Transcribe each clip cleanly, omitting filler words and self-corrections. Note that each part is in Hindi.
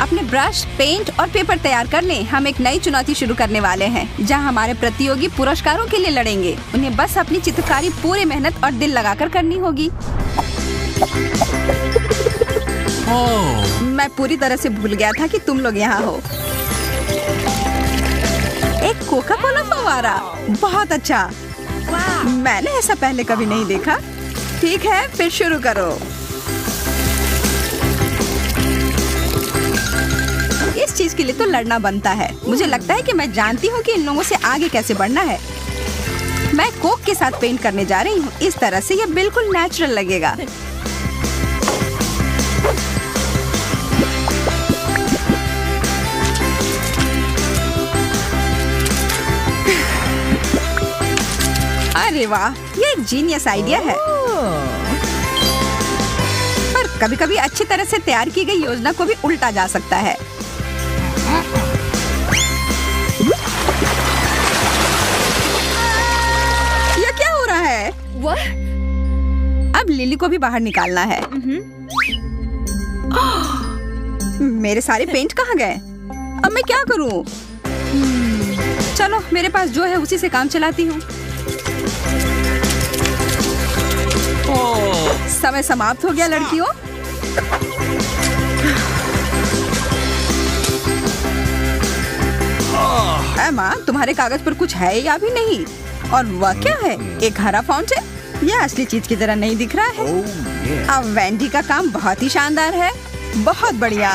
अपने ब्रश, पेंट और पेपर तैयार कर लें। हम एक नई चुनौती शुरू करने वाले हैं, जहां हमारे प्रतियोगी पुरस्कारों के लिए लड़ेंगे। उन्हें बस अपनी चित्रकारी पूरी मेहनत और दिल लगाकर करनी होगी। मैं पूरी तरह से भूल गया था कि तुम लोग यहाँ हो। एक कोका कोला फव्वारा, बहुत अच्छा। मैंने ऐसा पहले कभी नहीं देखा। ठीक है, फिर शुरू करो। इस चीज के लिए तो लड़ना बनता है। मुझे लगता है कि मैं जानती हूँ कि इन लोगों से आगे कैसे बढ़ना है। मैं कोक के साथ पेंट करने जा रही हूँ। इस तरह से ये बिल्कुल नेचुरल लगेगा। अरे वाह, ये एक जीनियस आइडिया है। पर कभी-कभी अच्छी तरह से तैयार की गई योजना को भी उल्टा जा सकता है। ये क्या हो रहा है? अब लिली को भी बाहर निकालना है। मेरे सारे पेंट कहाँ गए? अब मैं क्या करूं? चलो, मेरे पास जो है उसी से काम चलाती हूँ। समय समाप्त हो गया लड़कियों। एमा, तुम्हारे कागज पर कुछ है या भी नहीं? और वह क्या है? एक हरा फाउंटेन? यह असली चीज की तरह नहीं दिख रहा है। अब वेंडी का काम बहुत ही शानदार है। बहुत बढ़िया।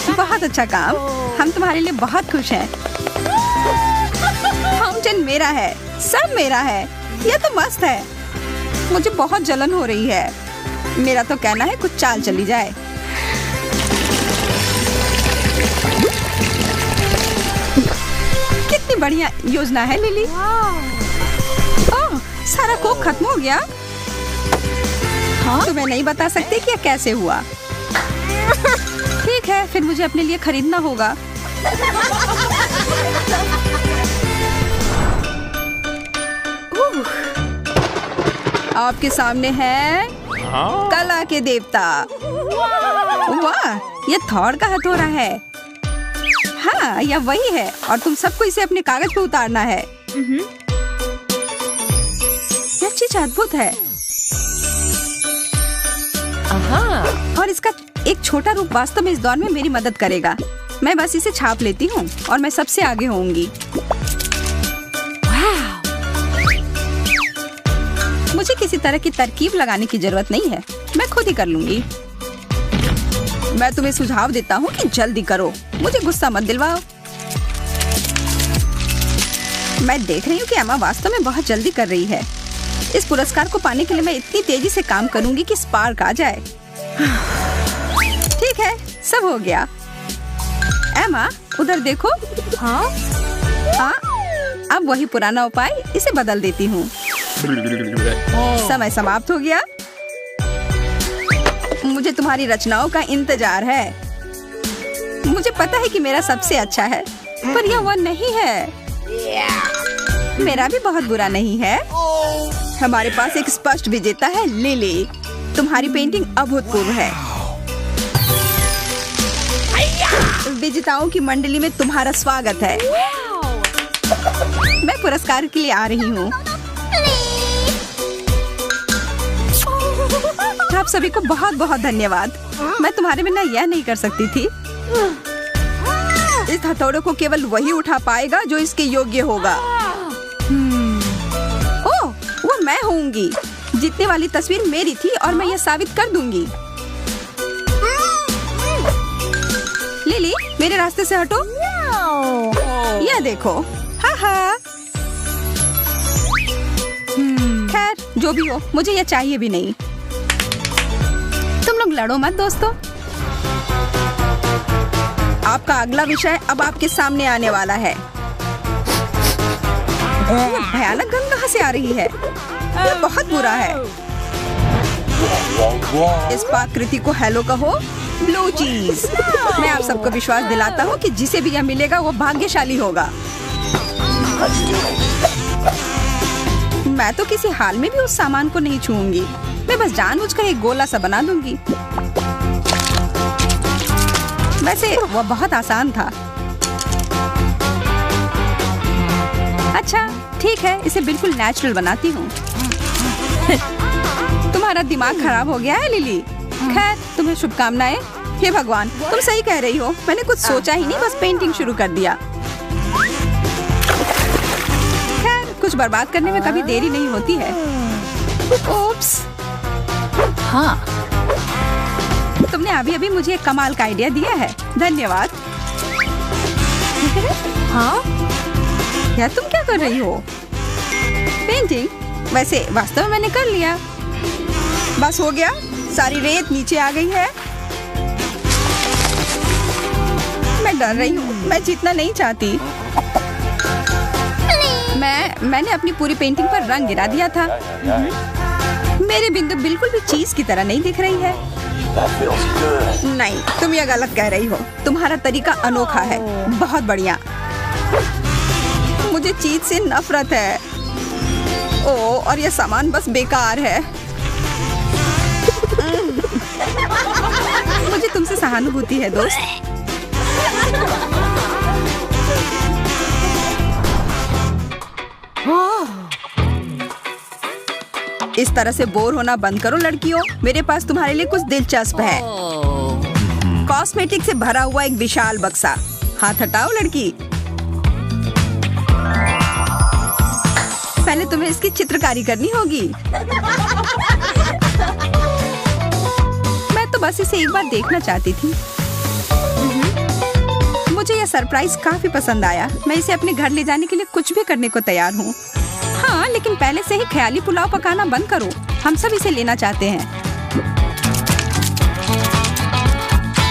बहुत अच्छा काम। हम तुम्हारे लिए बहुत खुश हैं। फाउंटेन मेरा है, सब मेरा है। यह तो मस्त है। मुझे बहुत जलन हो रही है। मेरा तो कहना है कुछ चाल चली जाए। कितनी बढ़िया योजना है लिली। ओह, सारा कोक खत्म हो गया। तुम्हें नहीं बता सकते कि यह कैसे हुआ। ठीक है, फिर मुझे अपने लिए खरीदना होगा। आपके सामने है कला के देवता। वाह, ये थॉर का हथौड़ा है। हाँ, यह वही है और तुम सबको इसे अपने कागज पे उतारना है। यह चीज अद्भुत है। और इसका एक छोटा रूप वास्तव में इस दौर में मेरी मदद करेगा। मैं बस इसे छाप लेती हूँ और मैं सबसे आगे होंगी। मुझे किसी तरह की तरकीब लगाने की जरूरत नहीं है। मैं खुद ही कर लूंगी। मैं तुम्हें सुझाव देता हूँ कि जल्दी करो। मुझे गुस्सा मत दिलवाओ। मैं देख रही हूँ कि एमा वास्तव में बहुत जल्दी कर रही है। इस पुरस्कार को पाने के लिए मैं इतनी तेजी से काम करूंगी कि स्पार्क आ जाए। ठीक है, सब हो गया। एमा, उधर देखो। हाँ, अब वही पुराना उपाय, इसे बदल देती हूँ। समय समाप्त हो गया। मुझे तुम्हारी रचनाओं का इंतजार है। मुझे पता है कि मेरा सबसे अच्छा है, पर यह वह नहीं है। मेरा भी बहुत बुरा नहीं है। हमारे पास एक स्पष्ट विजेता है, लिली। तुम्हारी पेंटिंग अभूतपूर्व है। विजेताओं की मंडली में तुम्हारा स्वागत है। मैं पुरस्कार के लिए आ रही हूँ। आप सभी को बहुत बहुत धन्यवाद। मैं तुम्हारे बिना यह नहीं कर सकती थी। इस हथौड़े को केवल वही उठा पाएगा जो इसके योग्य होगा। ओह, वो मैं होंगी। जीतने वाली तस्वीर मेरी थी और मैं यह साबित कर दूंगी। लिली, मेरे रास्ते से हटो। यह देखो। हाँ। खैर, जो भी हो, मुझे यह चाहिए भी नहीं। तुम लोग लड़ो मत दोस्तों। आपका अगला विषय अब आपके सामने आने वाला है। यह भयानक गंध कहाँ से आ रही है? यह बहुत बुरा है। इस पाकृति को हेलो कहो, ब्लू चीज। मैं आप सबको विश्वास दिलाता हूँ कि जिसे भी यह मिलेगा वो भाग्यशाली होगा। मैं तो किसी हाल में भी उस सामान को नहीं छूऊंगी। मैं बस जानबूझकर एक गोला सा बना दूंगी। वैसे वो बहुत आसान था। अच्छा ठीक है, इसे बिल्कुल नेचुरल बनाती हूँ। तुम्हारा दिमाग खराब हो गया है लिली। खैर, तुम्हें शुभकामनाएं। हे भगवान, तुम सही कह रही हो। मैंने कुछ सोचा ही नहीं, बस पेंटिंग शुरू कर दिया। खैर, कुछ बर्बाद करने में कभी देरी नहीं होती है। ओप्स। हाँ, तुमने अभी मुझे एक कमाल का आइडिया दिया है। धन्यवाद। हाँ, यार तुम क्या कर रही हो? पेंटिंग? वैसे वास्तव में मैंने कर लिया। बस हो गया, सारी रेत नीचे आ गई है। मैं डर रही हूँ, मैं जीतना नहीं चाहती। मैंने अपनी पूरी पेंटिंग पर रंग गिरा दिया था। मेरे बिंदु बिल्कुल भी चीज की तरह नहीं दिख रही है। नहीं, तुम ये गलत कह रही हो। तुम्हारा तरीका अनोखा है। बहुत बढ़िया। मुझे चीज से नफरत है। ओह, और ये सामान बस बेकार है। मुझे तुमसे सहानुभूति है दोस्त। इस तरह से बोर होना बंद करो लड़कियों। मेरे पास तुम्हारे लिए कुछ दिलचस्प है। कॉस्मेटिक से भरा हुआ एक विशाल बक्सा। हाथ हटाओ लड़की। पहले तुम्हें इसकी चित्रकारी करनी होगी। मैं तो बस इसे एक बार देखना चाहती थी। मुझे यह सरप्राइज काफी पसंद आया। मैं इसे अपने घर ले जाने के लिए कुछ भी करने को तैयार हूँ। हाँ, लेकिन पहले से ही ख्याली पुलाव पकाना बंद करो। हम सब इसे लेना चाहते हैं।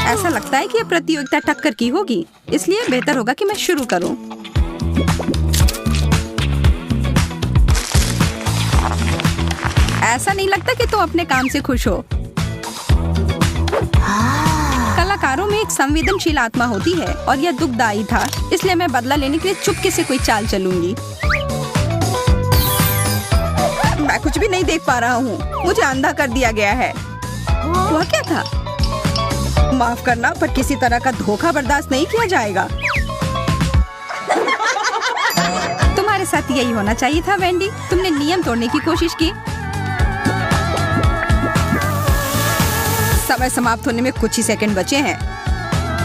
ऐसा लगता है कि यह प्रतियोगिता टक्कर की होगी, इसलिए बेहतर होगा कि मैं शुरू करूं। ऐसा नहीं लगता कि तुम अपने काम से खुश हो। कलाकारों में एक संवेदनशील आत्मा होती है और यह दुखदायी था, इसलिए मैं बदला लेने के लिए चुपके से कोई चाल चलूंगी। मैं कुछ भी नहीं देख पा रहा हूँ। मुझे अंधा कर दिया गया है। वह क्या था? माफ करना, पर किसी तरह का धोखा बर्दाश्त नहीं किया जाएगा। तुम्हारे साथ यही होना चाहिए था वेंडी। तुमने नियम तोड़ने की कोशिश की। समय समाप्त होने में कुछ ही सेकंड बचे हैं।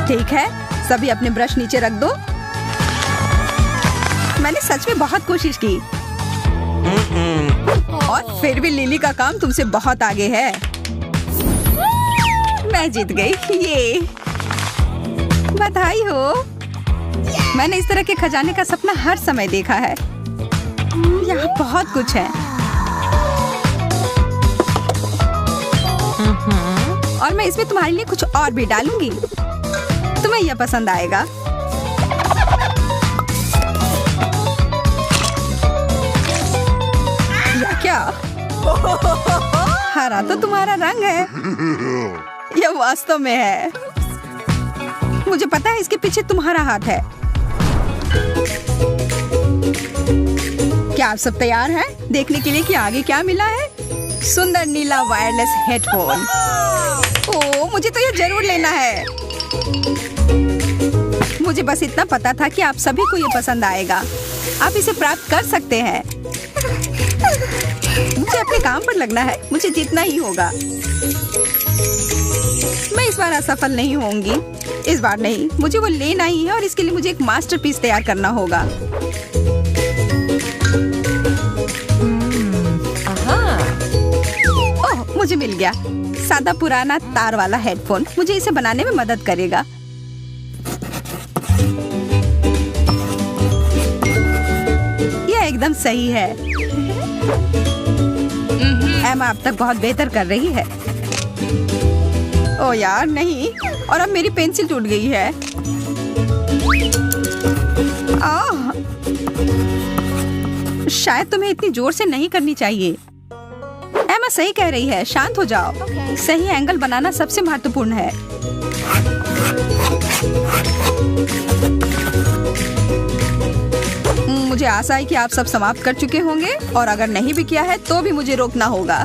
ठीक है, सभी अपने ब्रश नीचे रख दो। मैंने सच में बहुत कोशिश की और फिर भी लिली का काम तुमसे बहुत आगे है। मैं जीत गई। ये बधाई हो। मैंने इस तरह के खजाने का सपना हर समय देखा है। यहाँ बहुत कुछ है और मैं इसमें तुम्हारे लिए कुछ और भी डालूंगी। तुम्हें यह पसंद आएगा। या क्या? हरा तो तुम्हारा रंग है। यह वास्तव में है। मुझे पता है इसके पीछे तुम्हारा हाथ है। क्या आप सब तैयार हैं देखने के लिए कि आगे क्या मिला है? सुंदर नीला वायरलेस हेडफोन। ओह, मुझे तो यह जरूर लेना है। मुझे बस इतना पता था कि आप सभी को यह पसंद आएगा। आप इसे प्राप्त कर सकते हैं। मुझे अपने काम पर लगना है। मुझे जीतना ही होगा। मैं इस बार असफल नहीं होंगी। इस बार नहीं, मुझे वो लेना ही है और इसके लिए मुझे एक मास्टरपीस तैयार करना होगा। ओह, मुझे मिल गया। सादा पुराना तार वाला हेडफोन मुझे इसे बनाने में मदद करेगा। यह एकदम सही है। एमा अब तक बहुत बेहतर कर रही है। ओ यार नहीं, और अब मेरी पेंसिल टूट गई है। शायद तुम्हें इतनी जोर से नहीं करनी चाहिए। एमा सही कह रही है, शांत हो जाओ। सही एंगल बनाना सबसे महत्वपूर्ण है। मुझे आशा है कि आप सब समाप्त कर चुके होंगे और अगर नहीं भी किया है तो भी मुझे रोकना होगा।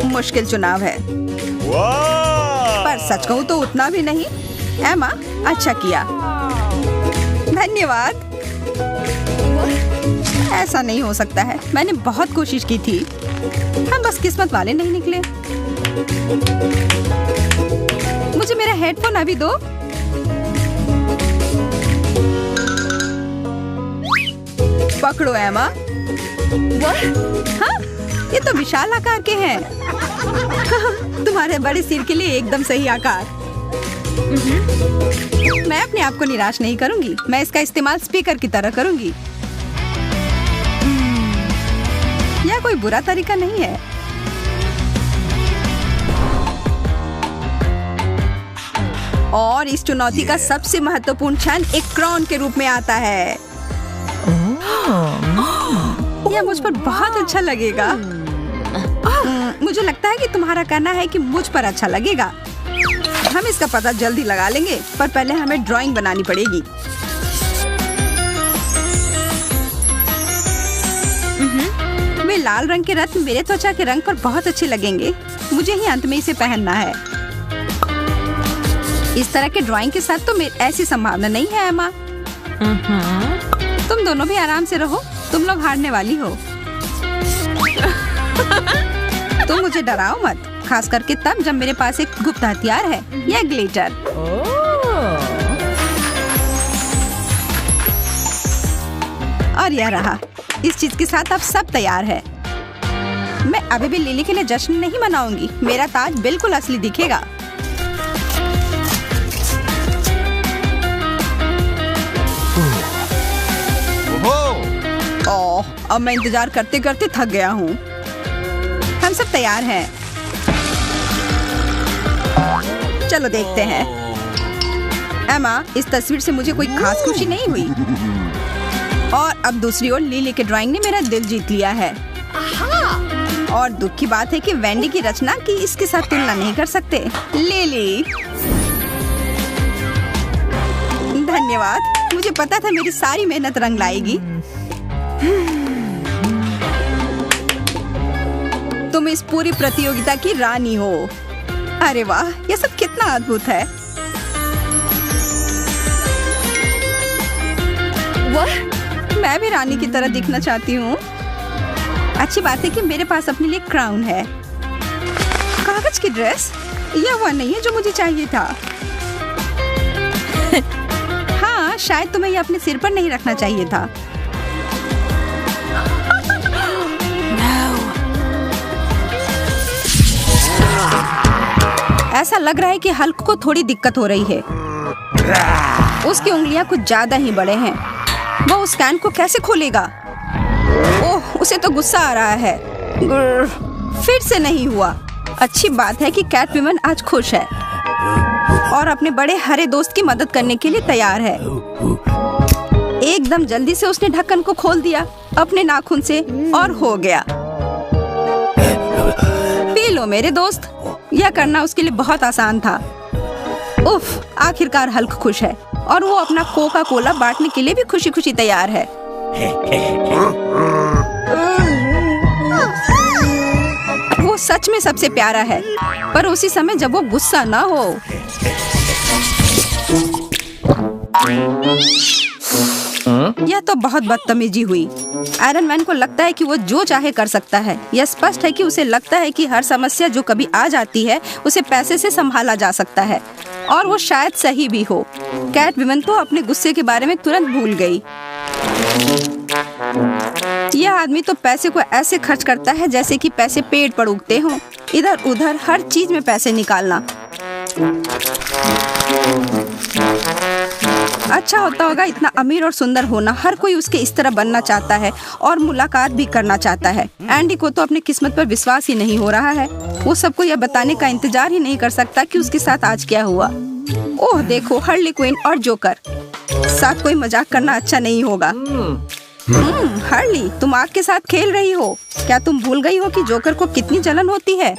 मुश्किल चुनाव है, पर सच कहूँ तो उतना भी नहीं। एमा, अच्छा किया, धन्यवाद। ऐसा नहीं हो सकता है, मैंने बहुत कोशिश की थी, हम बस किस्मत वाले नहीं निकले। मुझे मेरा हेडफोन अभी दो। पकड़ो एमा। हाँ, ये तो विशाल आकार के हैं। तुम्हारे बड़े सिर के लिए एकदम सही आकार। मैं अपने आप को निराश नहीं करूंगी, मैं इसका इस्तेमाल स्पीकर की तरह करूंगी। यह कोई बुरा तरीका नहीं है। और इस चुनौती का सबसे महत्वपूर्ण क्षण एक क्राउन के रूप में आता है। यह मुझ पर बहुत अच्छा लगेगा। मुझे लगता है कि तुम्हारा कहना है कि मुझ पर अच्छा लगेगा। हम इसका पता जल्दी लगा लेंगे, पर पहले हमें ड्राइंग बनानी पड़ेगी। वे लाल रंग के रत्न मेरे त्वचा के रंग पर बहुत अच्छे लगेंगे। मुझे ही अंत में इसे पहनना है। इस तरह के ड्राइंग के साथ तो मेरी ऐसी संभावना नहीं है एमा। तुम दोनों भी आराम से रहो, तुम लोग हारने वाली हो। तुम मुझे डराओ मत, खास करके तब जब मेरे पास एक गुप्त हथियार है, यह ग्लिटर। और यह रहा। इस चीज के साथ अब सब तैयार है। मैं अभी भी लिली के लिए जश्न नहीं मनाऊंगी। मेरा ताज बिल्कुल असली दिखेगा। ओह, अब मैं इंतजार करते करते थक गया हूँ। हम सब तैयार हैं। चलो देखते हैं। एमा, इस तस्वीर से मुझे कोई खास खुशी नहीं हुई। और अब दूसरी ओर लिली के ड्राइंग ने मेरा दिल जीत लिया है। और दुख की बात है कि वेंडी की रचना की इसके साथ तुलना नहीं कर सकते। लिली, धन्यवाद। मुझे पता था मेरी सारी मेहनत रंग लाएगी। तुम इस पूरी प्रतियोगिता की रानी हो। अरे वाह, ये सब कितना अद्भुत है। मैं भी रानी की तरह दिखना चाहती हूँ। अच्छी बात है कि मेरे पास अपने लिए क्राउन है। कागज की ड्रेस, यह वो नहीं है जो मुझे चाहिए था। हाँ, शायद तुम्हें यह अपने सिर पर नहीं रखना चाहिए था। ऐसा लग रहा है कि हल्क को थोड़ी दिक्कत हो रही है। उसकी उंगलियां कुछ ज्यादा ही बड़े हैं। वो उस कैन को कैसे खोलेगा? ओह, उसे तो गुस्सा आ रहा है। फिर से नहीं हुआ। अच्छी बात है कि कैटवुमन आज खुश है और अपने बड़े हरे दोस्त की मदद करने के लिए तैयार है। एकदम जल्दी से उसने ढक्कन को खोल दिया अपने नाखून से और हो गया। पी लो मेरे दोस्त। यह करना उसके लिए बहुत आसान था। उफ, आखिरकार हल्क खुश है और वो अपना कोका कोला बांटने के लिए भी खुशी खुशी तैयार है। वो सच में सबसे प्यारा है, पर उसी समय जब वो गुस्सा ना हो। यह तो बहुत बदतमीजी हुई। आयरन मैन को लगता है कि वो जो चाहे कर सकता है। यह स्पष्ट है कि उसे लगता है कि हर समस्या जो कभी आ जाती है उसे पैसे से संभाला जा सकता है, और वो शायद सही भी हो। कैटवुमन तो अपने गुस्से के बारे में तुरंत भूल गई। यह आदमी तो पैसे को ऐसे खर्च करता है जैसे कि पैसे पेड़ पर उगते हों। इधर उधर हर चीज में पैसे निकालना। अच्छा होता होगा इतना अमीर और सुंदर होना। हर कोई उसके इस तरह बनना चाहता है और मुलाकात भी करना चाहता है। एंडी को तो अपनी किस्मत पर विश्वास ही नहीं हो रहा है। वो सबको यह बताने का इंतजार ही नहीं कर सकता कि उसके साथ आज क्या हुआ। ओह देखो, हार्ली क्विन और जोकर साथ कोई मजाक करना अच्छा नहीं होगा। हार्ली, तुम आग के साथ खेल रही हो। क्या तुम भूल गई हो कि जोकर को कितनी जलन होती है?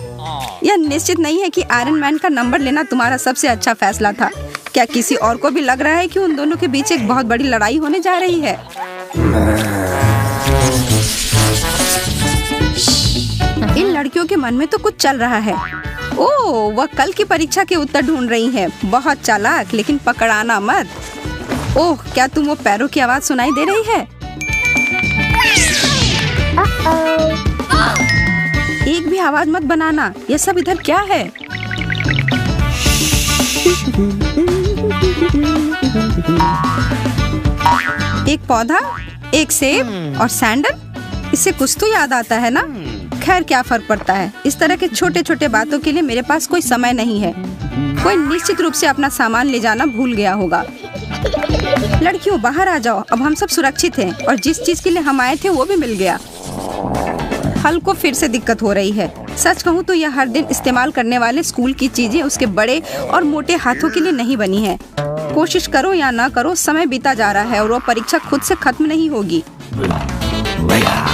यह निश्चित नहीं है कि आयरन मैन का नंबर लेना तुम्हारा सबसे अच्छा फैसला था। क्या किसी और को भी लग रहा है कि उन दोनों के बीच एक बहुत बड़ी लड़ाई होने जा रही है? इन लड़कियों के मन में तो कुछ चल रहा है। ओह, वह कल की परीक्षा के उत्तर ढूंढ रही हैं। बहुत चालाक, लेकिन पकड़ाना मत। ओह, क्या तुम वो पैरों की आवाज सुनाई दे रही है? एक भी आवाज मत बनाना। यह सब इधर क्या है? एक पौधा, एक सेब और सैंडल। इससे कुछ तो याद आता है ना? खैर, क्या फर्क पड़ता है। इस तरह के छोटे छोटे बातों के लिए मेरे पास कोई समय नहीं है। कोई निश्चित रूप से अपना सामान ले जाना भूल गया होगा। लड़कियों, बाहर आ जाओ। अब हम सब सुरक्षित हैं और जिस चीज के लिए हम आए थे वो भी मिल गया। हल को फिर से दिक्कत हो रही है। सच कहूँ तो यह हर दिन इस्तेमाल करने वाले स्कूल की चीजें उसके बड़े और मोटे हाथों के लिए नहीं बनी है। कोशिश करो या ना करो, समय बीता जा रहा है और वो परीक्षा खुद से खत्म नहीं होगी।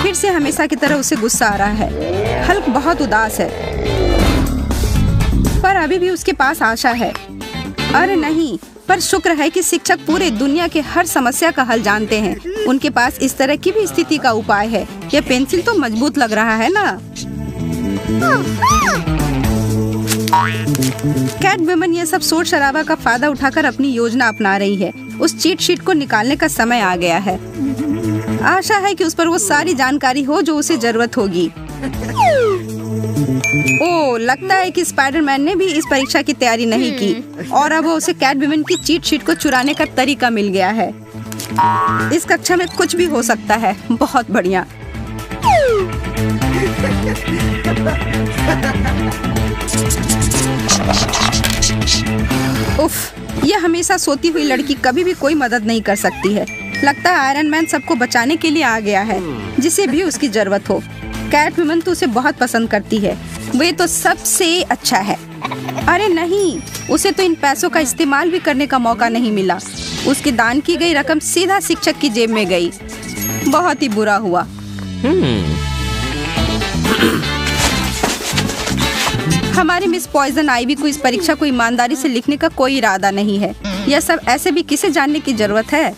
फिर से हमेशा की तरह उसे गुस्सा आ रहा है। हल्क बहुत उदास है, पर अभी भी उसके पास आशा है। अरे नहीं, पर शुक्र है कि शिक्षक पूरे दुनिया के हर समस्या का हल जानते हैं। उनके पास इस तरह की भी स्थिति का उपाय है। यह पेंसिल तो मजबूत लग रहा है ना? कैटवुमन यह सब शोर शराबा का फायदा उठाकर अपनी योजना अपना रही है। उस चीट शीट को निकालने का समय आ गया है। आशा है कि उस पर वो सारी जानकारी हो जो उसे जरूरत होगी। ओह, लगता है कि स्पाइडरमैन ने भी इस परीक्षा की तैयारी नहीं की और अब उसे कैटवुमन की चीट शीट को चुराने का तरीका मिल गया है। इस कक्षा में कुछ भी हो सकता है। बहुत बढ़िया। उफ, यह हमेशा सोती हुई लड़की कभी भी कोई मदद नहीं कर सकती है। लगता है आयरन मैन सबको बचाने के लिए आ गया है, जिसे भी उसकी जरूरत हो। कैटवुमन तो उसे बहुत पसंद करती है। वे तो सबसे अच्छा है। अरे नहीं, उसे तो इन पैसों का इस्तेमाल भी करने का मौका नहीं मिला। उसकी दान की गई रकम सीधा शिक्षक की जेब में गई। बहुत ही बुरा हुआ। हमारी मिस पॉइजन आइवी को इस परीक्षा को ईमानदारी से लिखने का कोई इरादा नहीं है। यह सब ऐसे भी किसे जानने की जरूरत है?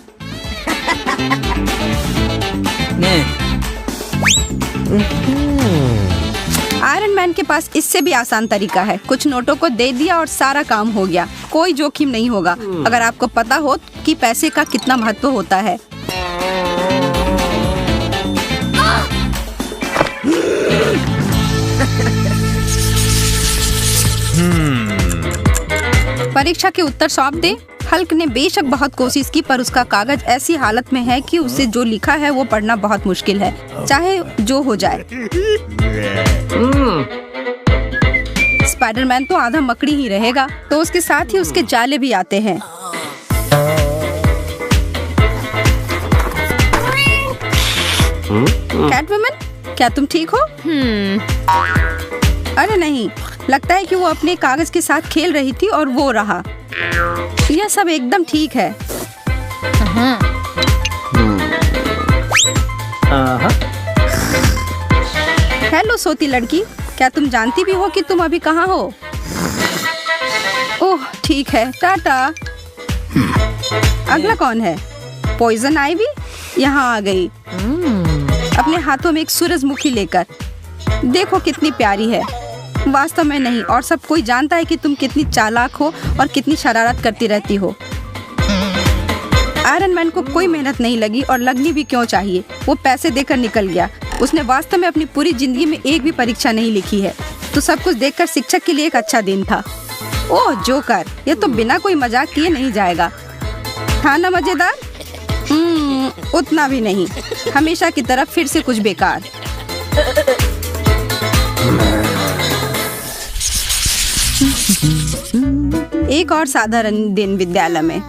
आयरन मैन के पास इससे भी आसान तरीका है। कुछ नोटों को दे दिया और सारा काम हो गया। कोई जोखिम नहीं होगा अगर आपको पता हो कि पैसे का कितना महत्व होता है। परीक्षा के उत्तर सौंप दे। हल्क ने बेशक बहुत कोशिश की, पर उसका कागज ऐसी हालत में है कि उसे जो लिखा है वो पढ़ना बहुत मुश्किल है, चाहे जो हो जाए। स्पाइडरमैन तो आधा मकड़ी ही रहेगा, तो उसके साथ ही उसके जाले भी आते हैं। कैटवुमन, क्या तुम ठीक हो? अरे नहीं, लगता है कि वो अपने कागज के साथ खेल रही थी और वो रहा। यह सब एकदम ठीक है। हेलो सोती लड़की, क्या तुम जानती भी हो कि तुम अभी कहाँ हो? ओह ठीक है, टाटा। अगला कौन है? पॉइजन आइवी यहाँ आ गई, अपने हाथों में एक सूरजमुखी लेकर। देखो कितनी प्यारी है। वास्तव में नहीं, और सब कोई जानता है कि तुम कितनी चालाक हो और कितनी शरारत करती रहती हो। आयरन मैन को कोई मेहनत नहीं लगी और लगनी भी क्यों चाहिए। वो पैसे देकर निकल गया। उसने वास्तव में अपनी पूरी जिंदगी में एक भी परीक्षा नहीं लिखी है। तो सब कुछ देखकर शिक्षक के लिए एक अच्छा दिन था। ओह जोकर, ये तो बिना कोई मजाक किए नहीं जाएगा। था ना मजेदार? उतना भी नहीं। हमेशा की तरफ फिर से कुछ बेकार। एक और साधारण दिन विद्यालय में,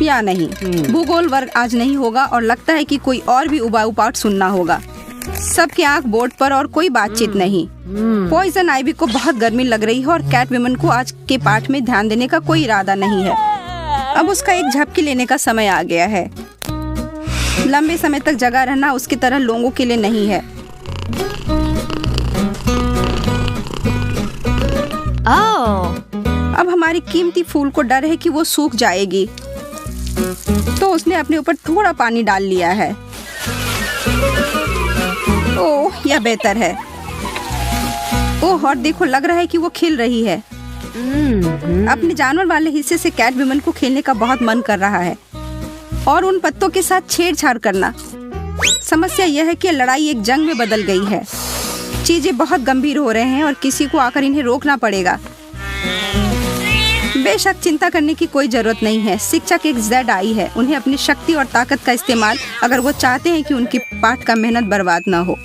या नहीं, भूगोल वर्ग आज नहीं होगा और लगता है कि कोई और भी उबाऊ पाठ सुनना होगा। सबकी आंख बोर्ड पर और कोई बातचीत नहीं। पॉइजन आइवी को बहुत गर्मी लग रही है और कैटवुमन को आज के पाठ में ध्यान देने का कोई इरादा नहीं है। अब उसका एक झपकी लेने का समय आ गया है। लंबे समय तक जगा रहना उसकी तरह लोगों के लिए नहीं है। ओह, अब हमारी कीमती फूल को डर है कि वो सूख जाएगी। तो उसने अपने ऊपर थोड़ा पानी डाल लिया है। ओह, यह बेहतर है। ओह, और देखो, लग रहा है कि वो खेल रही है। अपने जानवर वाले हिस्से से कैटवुमन को खेलने का बहुत मन कर रहा है और उन पत्तों के साथ छेड़छाड़ करना। समस्या यह है कि लड़ाई एक जंग में बदल गई है। चीजें बहुत गंभीर हो रहे हैं और किसी को आकर इन्हें रोकना पड़ेगा। बेशक चिंता करने की कोई जरूरत नहीं है। शिक्षक एक जेड आई है। उन्हें अपनी शक्ति और ताकत का इस्तेमाल अगर वो चाहते हैं कि उनकी पाठ का मेहनत बर्बाद ना हो।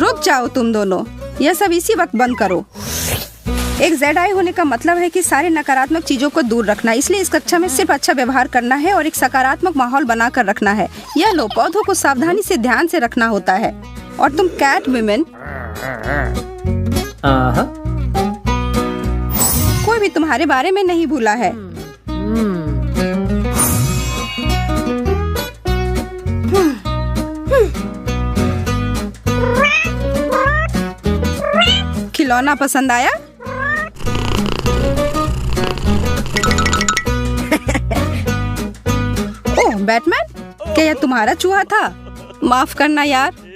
रुक जाओ तुम दोनों, यह सब इसी वक्त बंद करो। एक जेड आई होने का मतलब है कि सारे नकारात्मक चीजों को दूर रखना। इसलिए इस कक्षा में सिर्फ अच्छा व्यवहार करना है और एक सकारात्मक माहौल बनाकर रखना है। यह लो, पौधों को सावधानी से ध्यान से रखना होता है। और तुम कैटवुमन, कोई भी तुम्हारे बारे में नहीं भूला है। खिलौना पसंद आया? ओह बैटमैन, क्या यह तुम्हारा चूहा था? माफ करना यार।